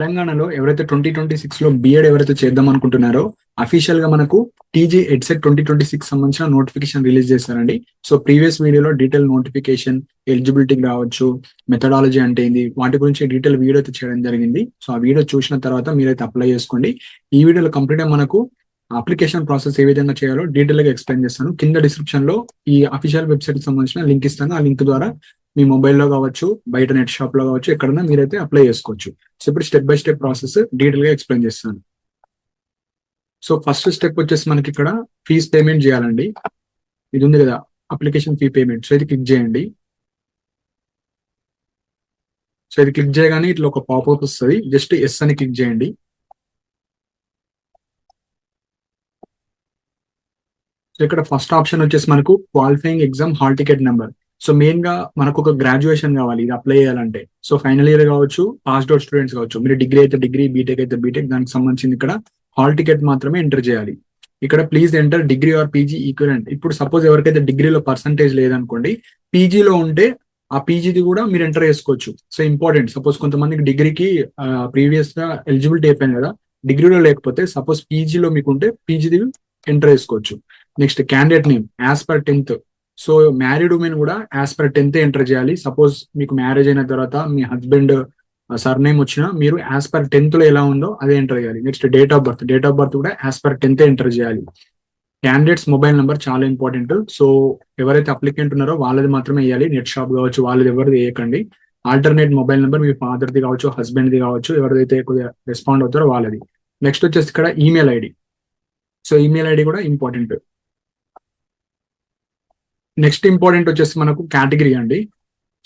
తెలంగాణలో ఎవరైతే 2026 లో బిఎడ్ ఎవరైతే చేద్దాం అనుకుంటున్నారో అఫీషియల్ గా మనకు టీజీ ఎడ్సెట్ 2026 సంబంధించిన నోటిఫికేషన్ రిలీజ్ చేశారండి. సో ప్రీవియస్ వీడియోలో డీటెయిల్ నోటిఫికేషన్, ఎలిజిబిలిటీ కావచ్చు, మెథడాలజీ అంటే ఏంది, వాటి గురించి డీటెయిల్ వీడియో అయితే చేయడం జరిగింది. సో ఆ వీడియో చూసిన తర్వాత మీరైతే అప్లై చేసుకోండి. ఈ వీడియోలో కంప్లీట్ గా మనకు అప్లికేషన్ ప్రాసెస్ ఏ విధంగా చేయాలో డీటెయిల్ గా ఎక్స్ప్లెయిన్ చేస్తాను. కింద డిస్క్రిప్షన్ లో ఈ అఫీషియల్ వెబ్సైట్ కి సంబంధించిన లింక్ ఇస్తాను. ఆ లింక్ ద్వారా మీ మొబైల్లో కావచ్చు, బయట నెట్ షాప్ లో కావచ్చు, ఎక్కడైనా మీరైతే అప్లై చేసుకోవచ్చు. సో ఇప్పుడు step by step process detail గా ఎక్స్ప్లెయిన్ చేస్తాను. సో ఫస్ట్ స్టెప్ వచ్చేసి మనకి ఇక్కడ ఫీజ్ పేమెంట్ చేయాలండి. ఇది ఉంది కదా, అప్లికేషన్ ఫీ పేమెంట్. సో ఇది క్లిక్ చేయండి. సో ఇది క్లిక్ చేయగానే ఇట్లా ఒక పాపప్ వస్తుంది. జస్ట్ ఎస్ అని క్లిక్ చేయండి. సో ఇక్కడ ఫస్ట్ ఆప్షన్ వచ్చేసి మనకు qualifying exam hall ticket number. So main గా మనకు ఒక గ్రాడ్యుయేషన్ కావాలి ఇది అప్లై చేయాలంటే. సో ఫైనల్ ఇయర్ కావచ్చు, పాస్డ్ అవుట్ స్టూడెంట్స్ కావచ్చు, మీరు డిగ్రీ అయితే డిగ్రీ, బీటెక్ అయితే బీటెక్, దానికి సంబంధించింది ఇక్కడ హాల్ టికెట్ మాత్రమే ఎంటర్ చేయాలి. ఇక్కడ please enter degree or PG equivalent. ఇప్పుడు సపోజ్ ఎవరికైతే డిగ్రీలో పర్సంటేజ్ లేదనుకోండి, పీజీలో ఉంటే ఆ పీజీది కూడా మీరు ఎంటర్ చేసుకోవచ్చు. సో ఇంపార్టెంట్, సపోజ్ కొంతమందికి డిగ్రీకి ప్రీవియస్ గా ఎలిజిబిలిటీ అయిపోయింది కదా, డిగ్రీలో లేకపోతే సపోజ్ పీజీలో మీకు ఉంటే పీజీది ఎంటర్ చేసుకోవచ్చు. Next candidate name as per 10th. So married women కూడా యాజ్ పర్ 10th ఎంటర్ చేయాలి. సపోజ్ మీకు మ్యారేజ్ అయిన తర్వాత మీ హస్బెండ్ సర్ నేమ్ వచ్చినా మీరు యాజ్ పర్ 10th లో ఎలా ఉందో అదే ఎంటర్ చేయాలి. నెక్స్ట్ డేట్ ఆఫ్ బర్త్ కూడా యాజ్ పర్ 10th ఎంటర్ చేయాలి. క్యాండిడేట్స్ మొబైల్ నెంబర్ చాలా ఇంపార్టెంట్. సో ఎవరైతే అప్లికెంట్ ఉన్నారో వాళ్ళది మాత్రమే వేయాలి. నెట్ షాప్ కావచ్చు, వాళ్ళది ఎవరిది వేయకండి. ఆల్టర్నేట్ మొబైల్ నెంబర్ మీ ఫాదర్ది కావచ్చు, హస్బెండ్ది కావచ్చు, ఎవరిదైతే కొద్దిగా రెస్పాండ్ అవుతారో వాళ్ళది. నెక్స్ట్ వచ్చేసి ఇక్కడ email ID. So email ID కూడా ఇంపార్టెంట్. నెక్స్ట్ ఇంపార్టెంట్ వచ్చేసి మనకు కేటగిరీ అండి.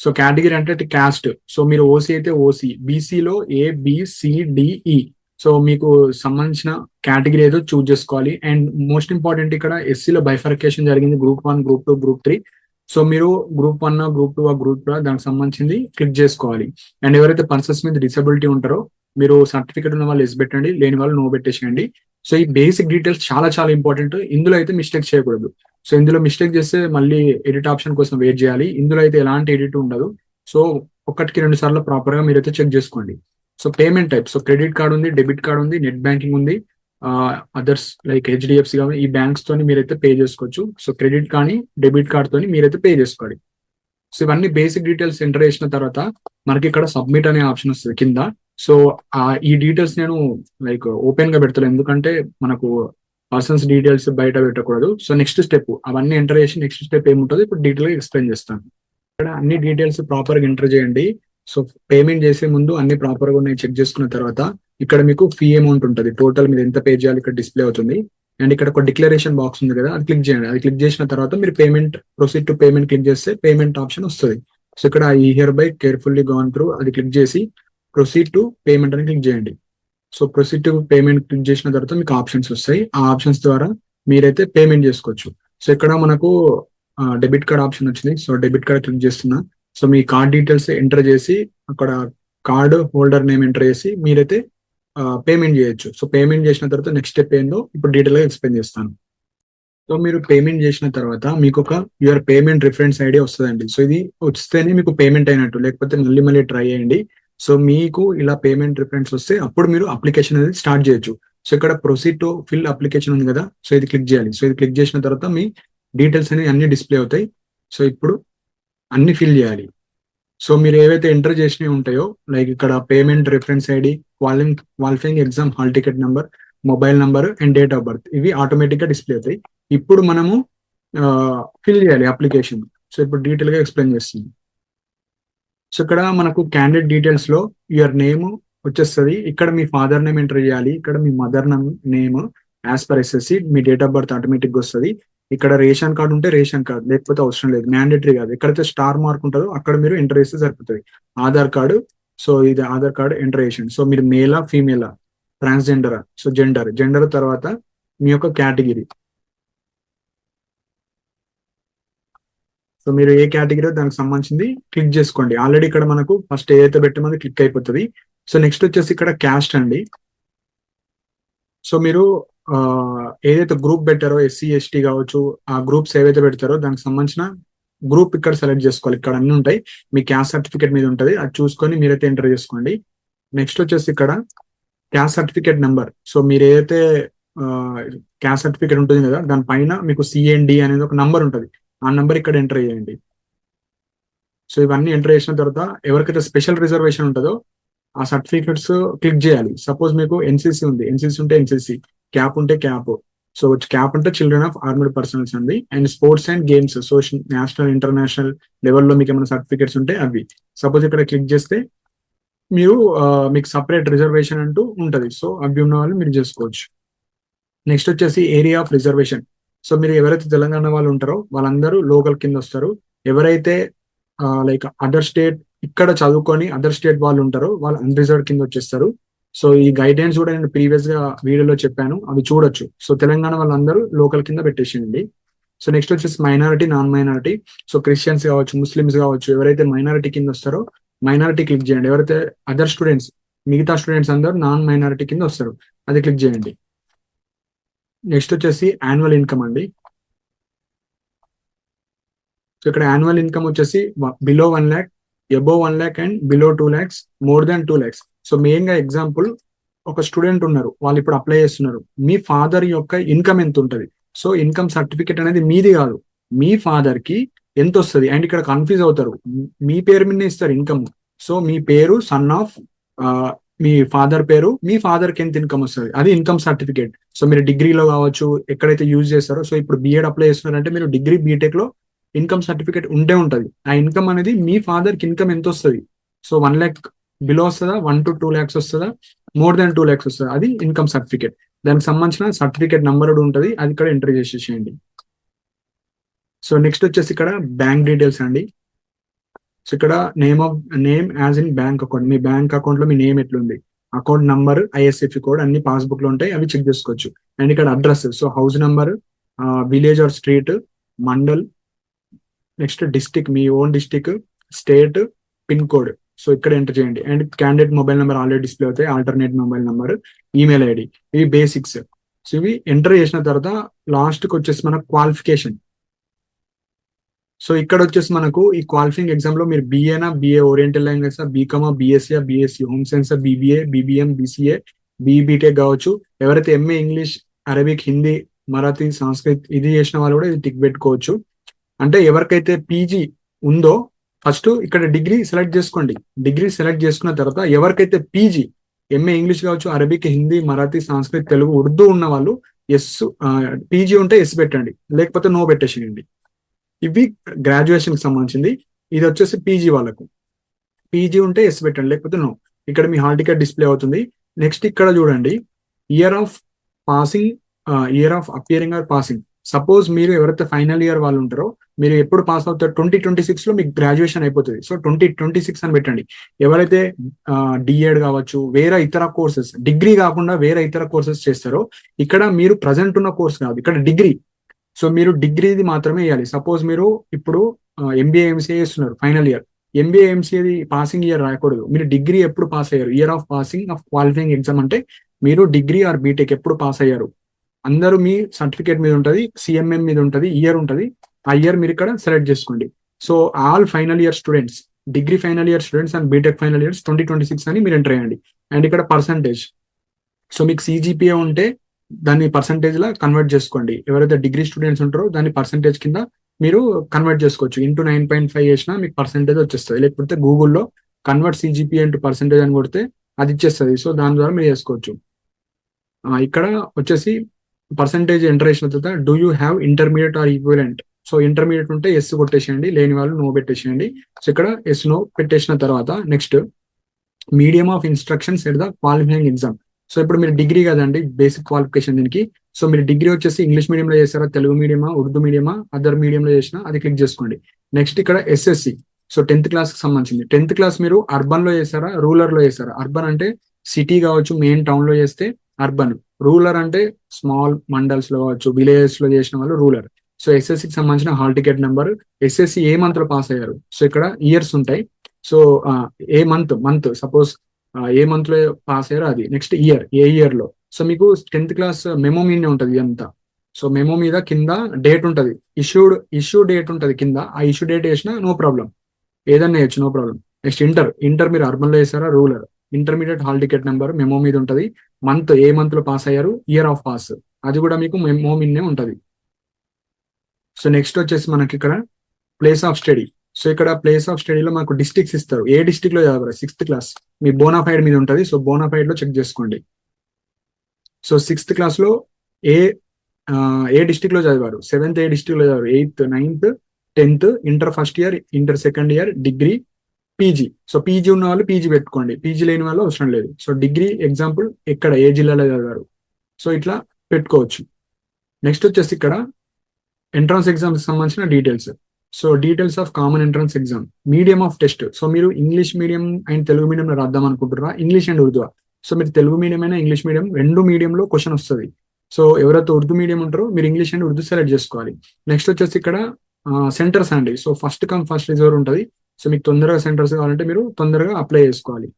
సో కేటగిరీ అంటే క్యాస్ట్. సో మీరు ఓసీ అయితే ఓసీ, బీసీలో ఏబిసిడిఈ. సో మీకు సంబంధించిన కేటగిరీ ఏదో చూజ్ చేసుకోవాలి. అండ్ మోస్ట్ ఇంపార్టెంట్ ఇక్కడ ఎస్సీలో బైఫర్కేషన్ జరిగింది, గ్రూప్ 1, గ్రూప్ 2, గ్రూప్ 3. సో మీరు గ్రూప్ 1, గ్రూప్ 2, గ్రూప్ దానికి సంబంధించింది క్లిక్ చేసుకోవాలి. అండ్ ఎవరైతే పర్సన్స్ మీద డిసబిలిటీ ఉంటారో మీరు సర్టిఫికేట్ ఉన్న వాళ్ళు ఎస్ పెట్టండి, లేని వాళ్ళు నో పెట్టేసేయండి. సో ఈ బేసిక్ డీటెయిల్స్ చాలా చాలా ఇంపార్టెంట్. ఇందులో అయితే మిస్టేక్ చేయకూడదు. సో ఇందులో మిస్టేక్ చేస్తే మళ్ళీ ఎడిట్ ఆప్షన్ కోసం వెయిట్ చేయాలి. ఇందులో అయితే ఎలాంటి ఎడిట్ ఉండదు. సో ఒకటికి 2 సార్లు ప్రాపర్ గా మీరైతే చెక్ చేసుకోండి. So payment type, so credit card ఉంది, డెబిట్ కార్డ్ ఉంది, నెట్ బ్యాంకింగ్ ఉంది, అదర్స్ లైక్ హెచ్డిఎఫ్సి కానీ ఈ బ్యాంక్స్ తోని మీరైతే పే చేసుకోవచ్చు. సో క్రెడిట్ కానీ డెబిట్ కార్డ్ తోని మీరైతే పే చేసుకోవాలి. సో ఇవన్నీ బేసిక్ డీటెయిల్స్ ఎంటర్ చేసిన తర్వాత మనకి ఇక్కడ సబ్మిట్ అనే ఆప్షన్ వస్తుంది కింద. సో ఈ డీటెయిల్స్ నేను లైక్ ఓపెన్ గా పెడతాను, ఎందుకంటే మనకు పర్సన్స్ డీటెయిల్స్ బయట పెట్టకూడదు. సో నెక్స్ట్ స్టెప్ అవన్నీ ఎంటర్ చేసి నెక్స్ట్ స్టెప్ ఏముంటుందో ఇప్పుడు డీటెయిల్ గా ఎక్స్ప్లెయిన్ చేస్తాను. ఇక్కడ అన్ని డీటెయిల్స్ ప్రాపర్ గా ఎంటర్ చేయండి. సో పేమెంట్ చేసే ముందు అన్ని ప్రాపర్ గా ఉన్నాయి చెక్ చేసుకున్న తర్వాత ఇక్కడ మీకు ఫీ అమౌంట్ ఉంటుంది, టోటల్ మీరు ఎంత పే చేయాలి ఇక్కడ డిస్ప్లే అవుతుంది. అండ్ ఇక్కడ ఒక డిక్లరేషన్ బాక్స్ ఉంది కదా, అది క్లిక్ చేయండి. అది క్లిక్ చేసిన తర్వాత మీరు payment, proceed to payment click చేస్తే పేమెంట్ ఆప్షన్ వస్తుంది. సో ఇక్కడ ఈ here by carefully gone through అది క్లిక్ చేసి ప్రొసీడ్ టు పేమెంట్ అని క్లిక్ చేయండి. So proceed to payment click చేసిన తర్వాత మీకు ఆప్షన్స్ వస్తాయి. ఆ ఆప్షన్స్ ద్వారా మీరైతే పేమెంట్ చేసుకోవచ్చు. సో ఇక్కడ మనకు డెబిట్ కార్డ్ ఆప్షన్ వచ్చింది. సో డెబిట్ కార్డ్ క్లిక్ చేస్తున్నా. సో మీ కార్డ్ డీటెయిల్స్ ఎంటర్ చేసి అక్కడ కార్డు హోల్డర్ నేమ్ ఎంటర్ చేసి మీరైతే పేమెంట్ చేయొచ్చు. సో పేమెంట్ చేసిన తర్వాత నెక్స్ట్ స్టెప్ ఏందో ఇప్పుడు డీటెయిల్ గా ఎక్స్ప్లెయిన్ చేస్తాను. సో మీరు పేమెంట్ చేసిన తర్వాత మీకు ఒక యువర్ పేమెంట్ రిఫరెన్స్ ఐడి వస్తుందండి. సో ఇది వస్తేనే మీకు పేమెంట్ అయినట్టు, లేకపోతే మళ్ళీ ట్రై చేయండి. సో మీకు ఇలా పేమెంట్ రిఫరెన్స్ వస్తే అప్పుడు మీరు అప్లికేషన్ అనేది స్టార్ట్ చేయొచ్చు. సో ఇక్కడ ప్రొసీడ్ టు ఫిల్ అప్లికేషన్ ఉంది కదా, సో ఇది క్లిక్ చేయాలి. సో ఇది క్లిక్ చేసిన తర్వాత మీ డీటెయిల్స్ అనేవి అన్ని డిస్ప్లే అవుతాయి. సో ఇప్పుడు అన్ని ఫిల్ చేయాలి. సో మీరు ఏవైతే ఎంటర్ చేసినవి ఉంటాయో లైక్ ఇక్కడ payment reference ID, qualifying exam hall ticket number, mobile number and date of birth, ఇవి ఆటోమేటిక్ గా డిస్ప్లే అవుతాయి. ఇప్పుడు మనము ఫిల్ చేయాలి అప్లికేషన్. సో ఇప్పుడు డీటెయిల్ గా ఎక్స్ప్లెయిన్ చేస్తుంది. సో ఇక్కడ మనకు క్యాండిడేట్ డీటెయిల్స్ లో యువర్ నేమ్ వచ్చేస్తుంది. ఇక్కడ మీ ఫాదర్ నేమ్ ఎంటర్ చేయాలి. ఇక్కడ మీ mother name as per SSC, మీ డేట్ ఆఫ్ బర్త్ ఆటోమేటిక్ గా వస్తుంది. ఇక్కడ రేషన్ కార్డు ఉంటే రేషన్ కార్డు, లేకపోతే అవసరం లేదు, మ్యాండేటరీ కాదు. ఎక్కడైతే స్టార్ మార్క్ ఉంటుందో అక్కడ మీరు ఎంటర్ చేస్తే సరిపోతుంది. ఆధార్ కార్డు, సో ఇది ఆధార్ కార్డు ఎంటర్ చేయండి. సో మీరు మేలా ఫీమేలా, ట్రాన్స్జెండరా, సో జెండర్ తర్వాత మీ యొక్క కేటగిరీ. సో మీరు ఏ కేటగిరీ దానికి సంబంధించింది క్లిక్ చేసుకోండి. ఆల్రెడీ ఇక్కడ మనకు ఫస్ట్ ఏదైతే పెట్టమో క్లిక్ అయిపోతుంది. సో నెక్స్ట్ వచ్చేసి ఇక్కడ క్యాస్ట్ అండి. సో మీరు ఏదైతే గ్రూప్ పెట్టారో ఎస్సీ ఎస్టీ కావచ్చు, ఆ గ్రూప్స్ ఏవైతే పెడతారో దానికి సంబంధించిన గ్రూప్ ఇక్కడ సెలెక్ట్ చేసుకోవాలి. ఇక్కడ అన్ని ఉంటాయి, మీ క్యాస్ట్ సర్టిఫికేట్ మీద ఉంటుంది, అది చూసుకొని మీరైతే ఎంటర్ చేసుకోండి. నెక్స్ట్ వచ్చేసి ఇక్కడ క్యాస్ట్ సర్టిఫికేట్ నెంబర్. సో మీరు ఏదైతే క్యాస్ట్ సర్టిఫికేట్ ఉంటుంది కదా, దానిపైన మీకు సిఎన్డి అనేది ఒక నంబర్ ఉంటుంది. ఆ నంబర్ ఇక్కడ ఎంటర్ చేయండి. సో ఇవన్నీ ఎంటర్ చేసిన తర్వాత ఎవరికైతే స్పెషల్ రిజర్వేషన్ ఉంటుందో ఆ సర్టిఫికెట్స్ క్లిక్ చేయాలి. సపోజ్ మీకు ఎన్సీసీ ఉంది, ఎన్సీసీ ఉంటే ఎన్సీసీ, క్యాప్ ఉంటే క్యాప్. సో క్యాప్ అంటే చిల్డ్రన్ ఆఫ్ ఆర్మ్డ్ పర్సన్స్ అండి. And sports and games, social national international లెవెల్లో మీకు ఏమైనా సర్టిఫికేట్స్ ఉంటే అవి. సపోజ్ ఇక్కడ క్లిక్ చేస్తే మీరు మీకు సపరేట్ రిజర్వేషన్ అంటూ ఉంటుంది. సో అవి ఉన్న వాళ్ళు మీరు చేసుకోవచ్చు. నెక్స్ట్ వచ్చేసి ఏరియా ఆఫ్ రిజర్వేషన్. సో మీరు ఎవరైతే తెలంగాణ వాళ్ళు ఉంటారో వాళ్ళందరూ లోకల్ కింద వస్తారు. ఎవరైతే లైక్ అదర్ స్టేట్ ఇక్కడ చదువుకొని అదర్ స్టేట్ వాళ్ళు ఉంటారో వాళ్ళు అన్రిజర్వ్డ్ కింద వచ్చేస్తారు. సో ఈ గైడెన్స్ కూడా నేను ప్రీవియస్ గా వీడియోలో చెప్పాను, అవి చూడొచ్చు. సో తెలంగాణ వాళ్ళందరూ లోకల్ కింద పెట్టేసేయండి. సో నెక్స్ట్ వచ్చేసి minority, non minority. So Christians కావచ్చు, ముస్లిమ్స్ కావచ్చు, ఎవరైతే మైనారిటీ కింద వస్తారో మైనారిటీ క్లిక్ చేయండి. ఎవరైతే అదర్ స్టూడెంట్స్, మిగతా స్టూడెంట్స్ అందరూ నాన్ మైనారిటీ కింద వస్తారు, అది క్లిక్ చేయండి. నెక్స్ట్ వచ్చేసి యాన్యువల్ ఇన్కమ్ అండి. సో ఇక్కడ యాన్యువల్ ఇన్కమ్ వచ్చేసి below 1 lakh, above 1 lakh and below 2 lakhs, more than 2 lakhs. So main గా ఎగ్జాంపుల్ ఒక స్టూడెంట్ ఉన్నారు, వాళ్ళు ఇప్పుడు అప్లై చేస్తున్నారు. మీ ఫాదర్ యొక్క ఇన్కమ్ ఎంత ఉంటుంది? సో ఇన్కమ్ సర్టిఫికేట్ అనేది మీది కాదు, మీ ఫాదర్ కి ఎంత వస్తుంది. అండ్ ఇక్కడ కన్ఫ్యూజ్ అవుతారు, మీ పేరు మీద ఇస్తారు ఇన్కమ్. సో మీ పేరు సన్ ఆఫ్ మీ ఫాదర్ పేరు, మీ ఫాదర్ కి ఎంత ఇన్కమ్ వస్తుంది, అది ఇన్కమ్ సర్టిఫికేట్. సో మీరు డిగ్రీలో కావచ్చు, ఎక్కడైతే యూజ్ చేస్తారో. సో ఇప్పుడు బిఎడ్ అప్లై చేస్తున్నారంటే మీరు డిగ్రీ బీటెక్ లో ఇన్కమ్ సర్టిఫికేట్ ఉంటే ఉంటుంది. ఆ ఇన్కమ్ అనేది మీ ఫాదర్ కి ఇన్కమ్ ఎంత వస్తుంది. సో 1 lakh బిలో వస్తుందా, 1 to 2 lakhs వస్తుందా, మోర్ దాన్ 2 lakhs వస్తుందా, అది ఇన్కమ్ సర్టిఫికేట్. దానికి సంబంధించిన సర్టిఫికేట్ నెంబర్ ఉంటుంది, అది ఇక్కడ ఎంటర్ చేసేసేయండి. సో నెక్స్ట్ వచ్చేసి ఇక్కడ బ్యాంక్ డీటెయిల్స్ అండి. సో ఇక్కడ name as in bank account, మీ బ్యాంక్ అకౌంట్ లో మీ నేమ్ ఎట్లుంది, అకౌంట్ నంబర్, ఐఎస్ఎఫ్ కోడ్ అన్ని పాస్బుక్ లో ఉంటాయి, అవి చెక్ చేసుకోవచ్చు. అండ్ ఇక్కడ address, so house number, village or street, mandal, next district, మీ own district, state, pin code. So ఇక్కడ ఎంటర్ చేయండి. And candidate mobile number already display అవుతాయి, alternate mobile number, email ID, ఇవి బేసిక్స్. సో ఇవి enter చేసిన తర్వాత last కి వచ్చేసి మన క్వాలిఫికేషన్. సో ఇక్కడ వచ్చేసి మనకు ఈ క్వాలిఫైయింగ్ ఎగ్జామ్ లో మీరు బిఏనా, బిఏ ఓరియంటల్ లాంగ్వేజ్, బీకామా, BSc, BSc home science, BBA, BBM, BCA, బీబీటెక్ కావచ్చు. ఎవరైతే MA English, Arabic, Hindi, Marathi, Sanskrit ఇది చేసిన వాళ్ళు కూడా ఇది టిక్ పెట్టుకోవచ్చు. అంటే ఎవరికైతే పీజీ ఉందో ఫస్ట్ ఇక్కడ డిగ్రీ సెలెక్ట్ చేసుకోండి. డిగ్రీ సెలెక్ట్ చేసుకున్న తర్వాత ఎవరికైతే పీజీ, ఎంఏ ఇంగ్లీష్ కావచ్చు, అరబిక్, హిందీ, మరాఠీ, సంస్కృత్, తెలుగు, ఉర్దూ ఉన్న వాళ్ళు ఎస్, పీజీ ఉంటే ఎస్ పెట్టండి, లేకపోతే నో పెట్టేసేయండి. ఇవి గ్రాడ్యుయేషన్ కి సంబంధించింది. ఇది వచ్చేసి పీజీ వాళ్ళకు, పీజీ ఉంటే ఎస్ పెట్టండి, లేకపోతే నో. ఇక్కడ మీ హాల్ టికెట్ డిస్ప్లే అవుతుంది. నెక్స్ట్ ఇక్కడ చూడండి, year of passing, year of appearing or passing. Suppose మీరు ఎవరైతే ఫైనల్ ఇయర్ వాళ్ళు ఉంటారో మీరు ఎప్పుడు పాస్ అవుతారు, 2026 లో మీకు గ్రాడ్యుయేషన్ అయిపోతుంది. సో 2026 అని పెట్టండి. ఎవరైతే డిఎడ్ కావచ్చు, వేరే ఇతర కోర్సెస్, డిగ్రీ కాకుండా వేరే ఇతర కోర్సెస్ చేస్తారో, ఇక్కడ మీరు ప్రజెంట్ ఉన్న కోర్స్ కాదు, ఇక్కడ డిగ్రీ. సో మీరు డిగ్రీది మాత్రమే వేయాలి. సపోజ్ మీరు ఇప్పుడు ఎంబీఏ, ఎంసీఏ చేస్తున్నారు ఫైనల్ ఇయర్, ఎంబీఏ, ఎంసీఏది పాసింగ్ ఇయర్ రాయకూడదు. మీరు డిగ్రీ ఎప్పుడు పాస్ అయ్యారు, year of passing of qualifying exam అంటే మీరు డిగ్రీ ఆర్ బీటెక్ ఎప్పుడు పాస్ అయ్యారు అందరూ మీ సర్టిఫికేట్ మీద ఉంటుంది, సిఎంఎం మీద ఉంటుంది, ఇయర్ ఉంటుంది. ఆ ఇయర్ మీరు ఇక్కడ సెలెక్ట్ చేసుకోండి. So all final year students, degree final year students and BTech final years 2026 అని మీరు ఎంటర్ అయ్యండి. అండ్ ఇక్కడ పర్సంటేజ్, సో మీకు సిజిపిఏ ఉంటే దాన్ని పర్సంటేజ్ లా కన్వర్ట్ చేసుకోండి. ఎవరైతే డిగ్రీ స్టూడెంట్స్ ఉంటారో దాన్ని పర్సంటేజ్ కింద మీరు కన్వర్ట్ చేసుకోవచ్చు. ఇంటూ 9.5 చేసినా మీకు పర్సంటేజ్ వచ్చేస్తుంది. లేకపోతే గూగుల్లో కన్వర్ట్ సిజిపిఏ ఇంటూ పర్సంటేజ్ అని కొడితే అది ఇచ్చేస్తుంది. సో దాని ద్వారా మీరు చేసుకోవచ్చు. ఇక్కడ వచ్చేసి పర్సంటేజ్ ఎంటర్ చేసిన తర్వాత do you have intermediate or equivalent. So intermediate ఉంటే ఎస్ కొట్టేసేయండి, లేని వాళ్ళు నో పెట్టేసేయండి. సో ఇక్కడ ఎస్ నో పెట్టేసిన తర్వాత next medium of instructions at the qualifying exam. So ఇప్పుడు మీరు డిగ్రీ కదండి, బేసిక్ క్వాలిఫికేషన్ దీనికి. సో మీరు డిగ్రీ వచ్చేసి ఇంగ్లీష్ మీడియంలో చేస్తారా, తెలుగు మీడియమా, ఉర్దూ మీడియమా, అదర్ మీడియంలో చేసినా అది క్లిక్ చేసుకోండి. నెక్స్ట్ ఇక్కడ ఎస్ఎస్సి, సో 10th క్లాస్ కి సంబంధించింది. 10th క్లాస్ మీరు అర్బన్ లో చేస్తారా, రూరల్ లో చేస్తారా. అర్బన్ అంటే సిటీ కావచ్చు, మెయిన్ టౌన్ లో చేస్తే అర్బన్. రూరల్ అంటే స్మాల్ మండల్స్ లో కావచ్చు, విలేజెస్ లో చేసిన వాళ్ళు రూరల్. సో ఎస్ఎస్సికి సంబంధించిన హాల్ టికెట్ నెంబర్, ఎస్ఎస్సి ఏ మంత్ లో పాస్ అయ్యారు. సో ఇక్కడ ఇయర్స్ ఉంటాయి. సో ఏ మంత్ సపోజ్ ఏ మంత్ లో పాస్ అయ్యారో అది. నెక్స్ట్ ఇయర్, ఏ ఇయర్ లో. సో మీకు 10th క్లాస్ మెమో మీదనే ఉంటది అంతా. సో మెమో మీద కింద డేట్ ఉంటది, ఇష్యూ డేట్ ఉంటది కింద. ఆ ఇష్యూ డేట్ వేసినా నో ప్రాబ్లం, ఏదన్నా వేయచ్చు, నో ప్రాబ్లం. నెక్స్ట్ ఇంటర్ మీరు అర్బన్ లో చేస్తారా, rural. Intermediate hall ticket number memo మీద ఉంటుంది. మంత్ ఏ మంత్ లో పాస్ అయ్యారు, ఇయర్ ఆఫ్ పాస్ అది కూడా మీకు మెమో మీదనే ఉంటుంది. సో నెక్స్ట్ వచ్చేసి మనకి ఇక్కడ ప్లేస్ ఆఫ్ స్టడీ. సో ఇక్కడ ప్లేస్ ఆఫ్ స్టడీలో మనకు డిస్ట్రిక్ట్స్ ఇస్తారు. ఏ డిస్ట్రిక్ట్ లో చదవాలి, 6th క్లాస్ మీ బోనాఫైడ్ మీద ఉంటుంది. సో బోనాఫైడ్ లో చెక్ చేసుకోండి. సో 6th క్లాస్ లో ఏ ఏ డిస్ట్రిక్ట్ లో చదివారు, 7th ఏ డిస్ట్రిక్ట్ లో చదివారు, 8th 9th 10th inter first year, inter second year, degree, PG. So PG ఉన్న వాళ్ళు పీజీ పెట్టుకోండి, పీజీ లేని వాళ్ళు అవసరం లేదు. సో డిగ్రీ ఎగ్జాంపుల్ ఎక్కడ ఏ జిల్లాలో చదివారు, సో ఇట్లా పెట్టుకోవచ్చు. నెక్స్ట్ వచ్చేసి ఇక్కడ ఎంట్రన్స్ ఎగ్జామ్ సంబంధించిన details. So details of common entrance exam, medium of test. So మీరు ఇంగ్లీష్ మీడియం అండ్ తెలుగు మీడియంలో రాద్దాం అనుకుంటున్నారా, ఇంగ్లీష్ అండ్ ఉర్దూ. సో మీరు తెలుగు మీడియం అయినా ఇంగ్లీష్ మీడియం రెండు మీడియంలో క్వశ్చన్ వస్తుంది. సో ఎవరైతే ఉర్దూ మీడియం ఉంటారో మీరు ఇంగ్లీష్ అండ్ ఉర్దూ సెలెక్ట్ చేసుకోవాలి. నెక్స్ట్ వచ్చేసి ఇక్కడ సెంటర్స్ అండి. So first come first reserve ఉంటుంది. సో మీకు తొందరగా సెంటర్స్ కావాలంటే మీరు తొందరగా అప్లై చేసుకోవాలి.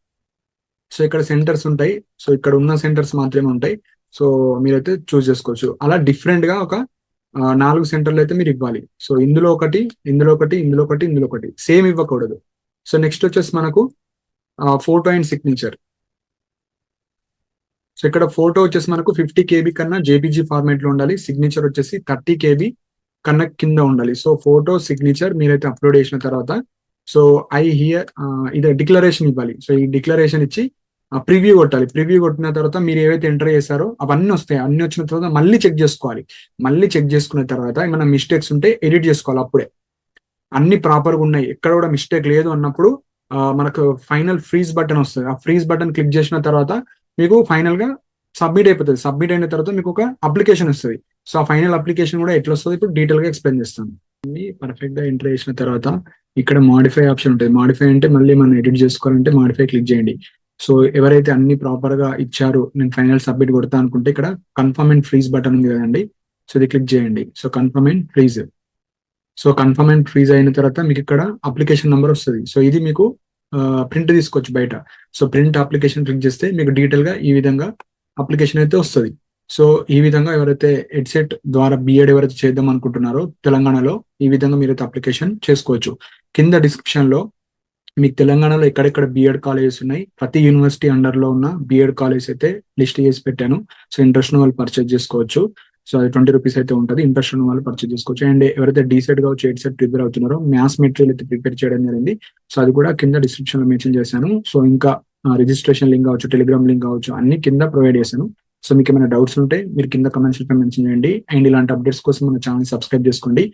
సో ఇక్కడ సెంటర్స్ ఉంటాయి. సో ఇక్కడ ఉన్న సెంటర్స్ మాత్రమే ఉంటాయి. సో మీరైతే చూస్ చేసుకోవచ్చు. అలా డిఫరెంట్ గా ఒక 4 సెంటర్లు అయితే మీరు ఇవ్వాలి. సో ఇందులో ఒకటి, ఇందులో ఒకటి, ఇందులో ఒకటి, ఇందులో ఒకటి సేమ్ ఇవ్వకూడదు. సో నెక్స్ట్ వచ్చేసి మనకు ఫోటో అండ్ సిగ్నేచర్. సో ఇక్కడ ఫోటో వచ్చేసి మనకు 50 KB కన్నా జేపీజీ ఫార్మాట్ లో ఉండాలి. సిగ్నేచర్ వచ్చేసి 30 KB కన్నా కింద ఉండాలి. సో ఫోటో సిగ్నేచర్ మీరైతే అప్లోడ్ చేసిన తర్వాత సో ఐ హియర్ ఇది డిక్లరేషన్ ఇవ్వాలి. సో ఈ డిక్లరేషన్ ఇచ్చి ప్రివ్యూ కొట్టాలి. ప్రివ్యూ కొట్టిన తర్వాత మీరు ఏవైతే ఎంటర్ చేశారో అవన్నీ వస్తాయి. అన్ని వచ్చిన తర్వాత మళ్ళీ చెక్ చేసుకోవాలి. మళ్ళీ చెక్ చేసుకున్న తర్వాత ఏమైనా మిస్టేక్స్ ఉంటే ఎడిట్ చేసుకోవాలి. అప్పుడే అన్ని ప్రాపర్గా ఉన్నాయి, ఎక్కడ కూడా మిస్టేక్ లేదు అన్నప్పుడు మనకు ఫైనల్ ఫ్రీజ్ బటన్ వస్తుంది. ఆ ఫ్రీజ్ బటన్ క్లిక్ చేసిన తర్వాత మీకు ఫైనల్ గా సబ్మిట్ అయిపోతుంది. సబ్మిట్ అయిన తర్వాత మీకు ఒక అప్లికేషన్ వస్తుంది. సో ఆ ఫైనల్ అప్లికేషన్ కూడా ఎట్లా వస్తుంది ఇప్పుడు డీటెయిల్ గా ఎక్స్ప్లెయిన్ చేస్తాను. పర్ఫెక్ట్ గా ఎంటర్ చేసిన తర్వాత ఇక్కడ మాడిఫై ఆప్షన్ ఉంటుంది. మాడిఫై అంటే మళ్ళీ మనం ఎడిట్ చేసుకోవాలంటే మాడిఫై క్లిక్ చేయండి. సో ఎవరైతే అన్ని ప్రాపర్ గా ఇచ్చారో నేను ఫైనల్ సబ్మిట్ కొడతా అనుకుంటే ఇక్కడ కన్ఫర్మ్ అండ్ ఫ్రీజ్ బటన్ ఉంది కదండి. సో ఇది క్లిక్ చేయండి. So confirm and freeze. So confirm and freeze అయిన తర్వాత మీకు ఇక్కడ అప్లికేషన్ నెంబర్ వస్తుంది. సో ఇది మీకు ప్రింట్ తీసుకోవచ్చు బయట. సో ప్రింట్ అప్లికేషన్ క్లిక్ చేస్తే మీకు డీటెయిల్ గా ఈ విధంగా అప్లికేషన్ అయితే వస్తుంది. సో ఈ విధంగా ఎవరైతే ఎడ్సెట్ ద్వారా బిఎడ్ ఎవరైతే చేద్దాం అనుకుంటున్నారో తెలంగాణలో ఈ విధంగా మీరైతే అప్లికేషన్ చేసుకోవచ్చు. కింద డిస్క్రిప్షన్ లో మీకు తెలంగాణలో ఎక్కడెక్కడ బిఎడ్ కాలేజెస్ ఉన్నాయి, ప్రతి యూనివర్సిటీ అండర్ లో ఉన్న బిఎడ్ కాలేజ్ అయితే లిస్ట్ చేసి పెట్టాను. సో ఇంట్రెస్ట్ ఉన్న వాళ్ళు పర్చేజ్ చేసుకోవచ్చు. సో అది 20 రూపీస్ అయితే ఉంటుంది. ఇంట్రెస్ట్ ఉన్న వాళ్ళు పర్చేజ్ చేసుకోవచ్చు. అండ్ ఎవరైతే డీసెట్ కావచ్చు, ఎడ్సెట్ ప్రిపేర్ అవుతున్నారో మ్యాథ్స్ మెటీరియల్ అయితే ప్రిపేర్ చేయడం జరిగింది. సో అది కూడా కింద డిస్క్రిప్షన్ లో మెన్షన్ చేశాను. సో ఇంకా రిజిస్ట్రేషన్ లింక్ కావచ్చు, టెలిగ్రామ్ లింక్ కావచ్చు, అన్ని కింద ప్రొవైడ్ చేశాను. సో మీకు ఏమైనా డౌట్స్ ఉంటే మీరు కింద కమెంట్స్ మెన్షన్ చేయండి. అండ్ ఇలాంటి అప్డేట్స్ కోసం మన ఛానల్ సబ్స్క్రైబ్ చేసుకోండి.